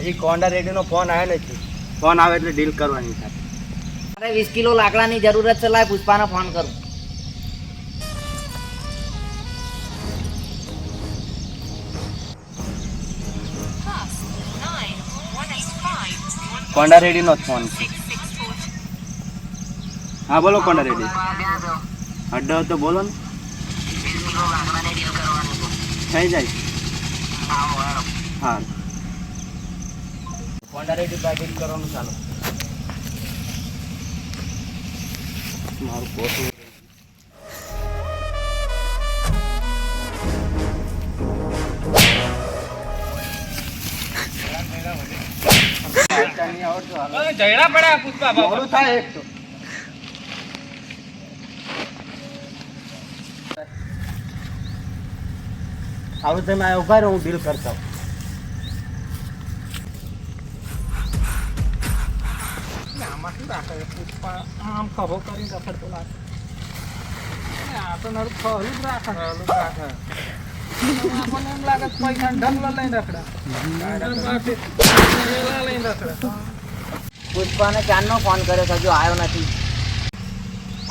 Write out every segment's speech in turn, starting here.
હજી કોન્ડા રેડીનો ફોન આવ્યો નથી. ફોન આવે એટલે ડીલ કરવાની થાય. મારે 20 કિલો લાકડાની જરૂરત છે. લાય પુષ્પાને ફોન કરું. કોન્ડા રેડીનો જ ફોન છે. હા બોલો કોન્ડા રેડી. અડ્ડો તો બોલો ને. થઈ જાય. હા કોન્ડા રેડી બાય કરવાનું ચાલો. મારું પોતું જયડા પડ્યા પુષ્પા મોડું થાય એક તો. આવું તમે આ ઉભા રહો, હું ડીલ કરતા હોઉં. આમાં શું રાખે પુષ્પા આમ ખભો કરીને રખડતો લાગે. આ તો નરું ખરું જ રાખે. આપણને એમ લાગે પૈસા ઢગલો લઈને રખડા લઈને રખડા. પુષ્પાને ચાંદનો ફોન કર્યો છે, હજુ આવ્યો નથી.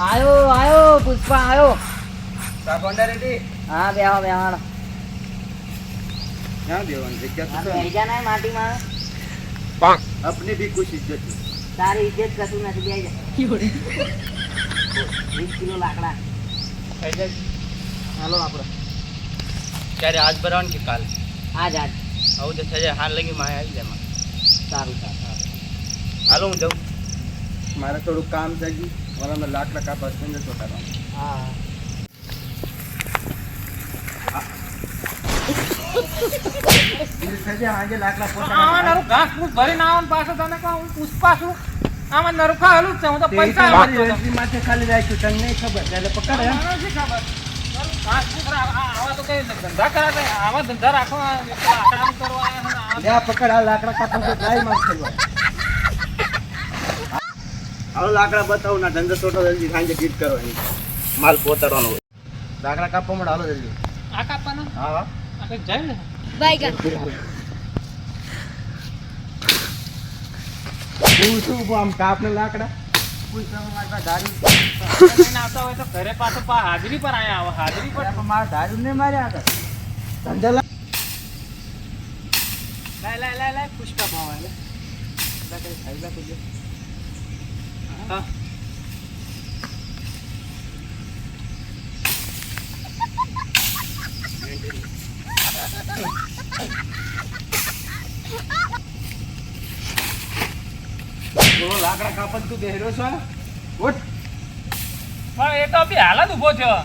આવ્યો પુષ્પા આવ્યો. કોન્ડા રેડી હા બેહો બેહાડ. ક્યાં દેવાની જગ્યા તો બેહી જા ને માટીમાં. अपनी भी कुछ इज्जत है. તારી ઇજ્જત કશું નથી. બેહી જા. 20 કિલો લાકડા થઈ જાય. હાલો આપણે ક્યારે આજ ભરવાનું કે કાલ? આજ આવું તો થઈ જાય. હાલ લગી માં આવી જાય. સારું. હાલો હું જાઉં. મારે થોડું કામ થઈ ગયું. મારા લાકડા કાપા સંજય ચોટાડવાનું. હા થઈ જાય. આજે લાકડા આમાં પોતાના નરું ઘાસ ફૂસ ભરીને આવવાનું પાછો તને કહું હું પુષ્પા છું. આમાં નરું ખાયેલું જ છે. હું તો પૈસા માથે ખાલી રાખ્યું તને નહીં ખબર એટલે પકડ એમ. મને નથી ખબર. ઘાસ ફૂસ આવા તો કઈ ધંધા કરાવે. આવા ધંધા રાખવા આમ કરવા લે આ પકડ. આ લાકડા કાપા તો ટ્રાય માં થઈ હાલો લાકડા બતાવું ના ધંધો છોટો જલ્દી સાંજે ગીત કરવાની. માલ પોતાડવાનો હોય. લાકડા કાપવા મળે. હાલો જલ્દી. આ કાપવાના હા આ કંઈક જાય ને. શું આમ કાપને લાકડા લાકડા ધારી લઈને આવતા હોય તો ઘરે પાછો હાજરી પર આયા આવો. હાજરી પર મારા ધાર્યું ને માર્યા આગળ ધંધા લાય પુષ્પા ભાવ આવે. હા બોલો લાકડા કાપન તું બેહરો છો ઉઠ. પણ એ તો બી હાલ જ ઊભો થયો.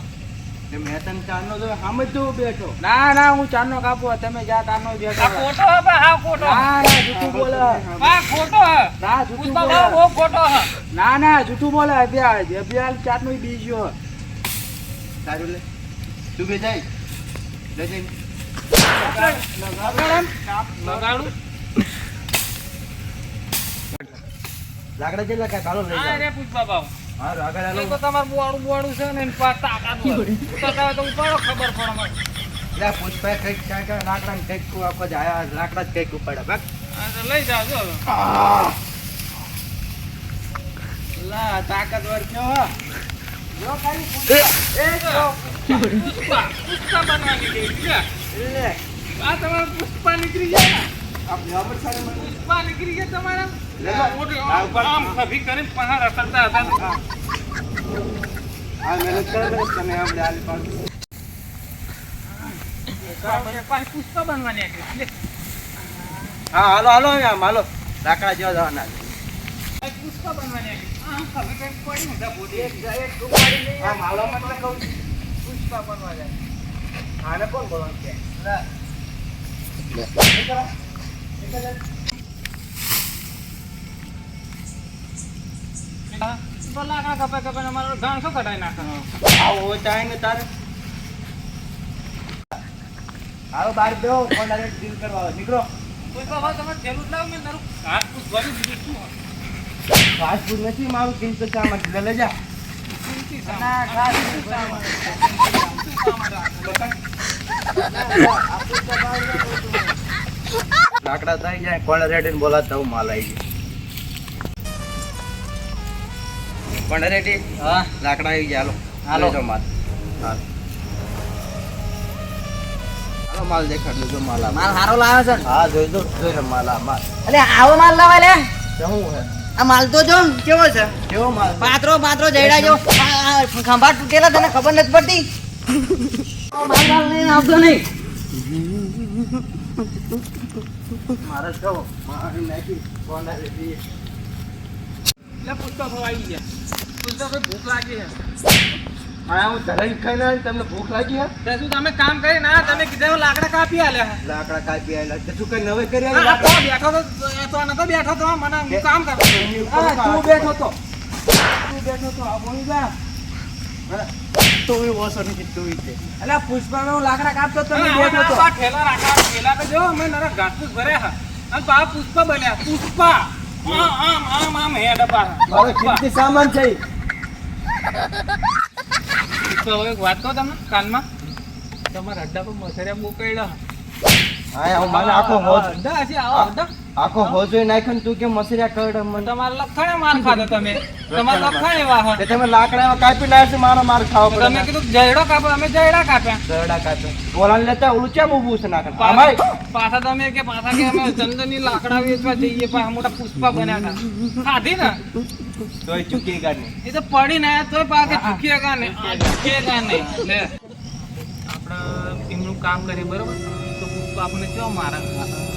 એ મેં તને ચારનો જો આમ જ જો બેઠો. ના હું ચાંદનો કાપું. તમે જા તારનો બેઠો. આ ખોટો હે બા. હા ખોટો. ના જૂઠું બોલે. હા ખોટો હે. ના જૂઠું પુષ્પા બોલે. ભાવ બહુ ખોટો હે. ના જૂઠું બોલે. અભ્યાલ ચારનો બીજો સારું લે તું બે જાય લે જઈ લગાડું. લાકડા જેટલા કાંઈ કાલો લઈ આ જાઓ. રે પુષ્પા ભાવ. હા આગળ એ હાલો. તો તમારું બોવાડું છે ને એની પાસે તાકાત હોય. ઉતારતા હોય તો ઉપાડો ખબર પડે મને. લે પુષ્પા કંઈક ક્યાં લાકડા ને કંઈક આખો જ આયા લાકડા જ કંઈક ઉપાડે બસ. આ તો લઈ જાઓ જો. લા તાકાતવર કયો હો. જો ખાલી પુષ્પા બનવાની છે. લે આ તમારું પુષ્પા નીકળી જાય ને. આપણે અમર સારે મને પુષ્પા નીકળી ગયા તમારા. લે આમ ખભી કરીને પહાડ રખડતા હતા. આ મહેનત કરે તમે આપણે આલી પાડો. પુષ્પા બનવાની હતી. હા હાલો આમ હાલો લાકડા જેવા જવાના પુષ્પા બનવાની હતી. આમ ખભી કરીને પડી ઊંધા બોડી. આમ હાલો મતલબ કહું પુષ્પા બનવા જાય. આને કોણ બોલવાનું કે તો લાકડા કપાય અમારો ગાણ શું કઢાઈ નાખવાનો. આવો ચાય ને તારે હાલો બહાર બેહો કોણ ડીલ કરવા આવે નીકળો. પુષ્પા ભાવ તમારે થેલું જ લાવ. મેં તારું ઘાસ ફૂસ ભરી દીધું. શું ફાસ્ટ ફૂડ નથી મારું કિંમત સામાન લઈ જા. કિંમતી સામાન. ના ખાસ કિંમતી સામાન રાખે. લાકડા થઈ જાય કોણ રેડી બોલાતા હું માલ આવી ગયો કોણ રેડી હા લાકડા આવી ગયા હાલો. હાલો માલ હાલો હાલો માલ દેખાડ દેજો માલ આ. માલ સારો લાવ્યો છે ને? હા જોઈ લો માલ આ માલ અલે આવો માલ લાવાય લે. શું હે આ માલ તો જો કેવો છે, કેવો માલ પાત્રો જયડા જો ખંભા તૂટેલા તને ખબર નથી પડતી. માલ લઈને આવતો નહીં. મારે તો મારી નાખી કોણ રેડી એટલે પુષ્પા ભાવ આવી ગયા. પુષ્પા ભાઈ ભૂખ લાગી છે. હા હું ધરાઈ ખાઈને આવી, તમને ભૂખ લાગી હે તે શું તમે કામ કરી ના તમે કીધું લાકડા કાપી આલ્યા. લાકડા કાપી આવેલા તે તું કઈ નવે કરી આ આવી તો બેઠો તો નતો બેઠો તો મને હું કામ કરતો. તું બેઠો તો આ બોલી જા તું ઓછો નથી તું ઈતે અલા પુષ્પાનો લાકડા કાપતો તો મેં બેઠો તો. ઠેલા રાખા ઠેલા તો જો અમે નરા ઘાસપૂસ ભર્યા હતા અને પા પુષ્પા બન્યા. પુષ્પા આમ હે ડબ્બા. મારો કિંમતી સામાન છે પુષ્પા હવે એક વાત કહું તમને કાનમાં તમારા અડ્ડા પર મસરિયા બહુ કઈડા. હા હું મને આખો હોજ અડ્ડા હશે આવો અડ્ડા. આખો હોજો નાખ્યો ને તું કે મસરિયા કરડ મને તમારે લખણે માર ખાધો તમે. તમારે લખણે વાહ તે તમે લાકડા કાપી લાવ્યા છે મારો માર ખાવો પડે તમે કીધું જયડો કાપો અમે જયડા કાપ્યા. દરડા કાપે બોલાને લેતા ઓલું ચેમ ઊભું છે નાખણ પાછા આમાય પાછા તમે કે અમે ચંદનની લાકડા વેચવા જઈએ પાછા મોટા પુષ્પા બન્યા હતા. ખાધી ને તોય ચૂકી ગાડી એ તો પડી ને તોય પાછા ચૂક્યા ને ચૂક્યા નહીં. લે આપણે એમનું કામ કરીએ બરોબર તો પુષ્પા આપણને કેવો મારે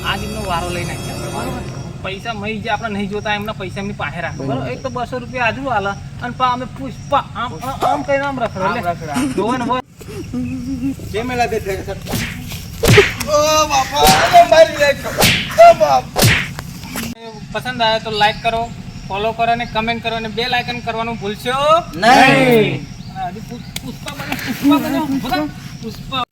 આજ એમનો વારો લઈ નાખ્યા બરોબર. પૈસા મહી જે આપણે નહીં જોતા એમના પૈસા એમની પાસે રાખો બરોબર. એક તો 200 રૂપિયા આજુ હાલે અને પા અમે પુષ્પા આમ કઈને આમ રખડો લે જોવો ને કેમેલા દે દે ઓ બાપા અરે મારી નાખ્યો ઓ બાપ પસંદ આવે તો લાઈક કરો, ફોલો કરો અને કમેન્ટ કરો અને બેલ આઇકન કરવાનું ભૂલશો નહીં. હજી પુષ્પા બન્યો પુષ્પા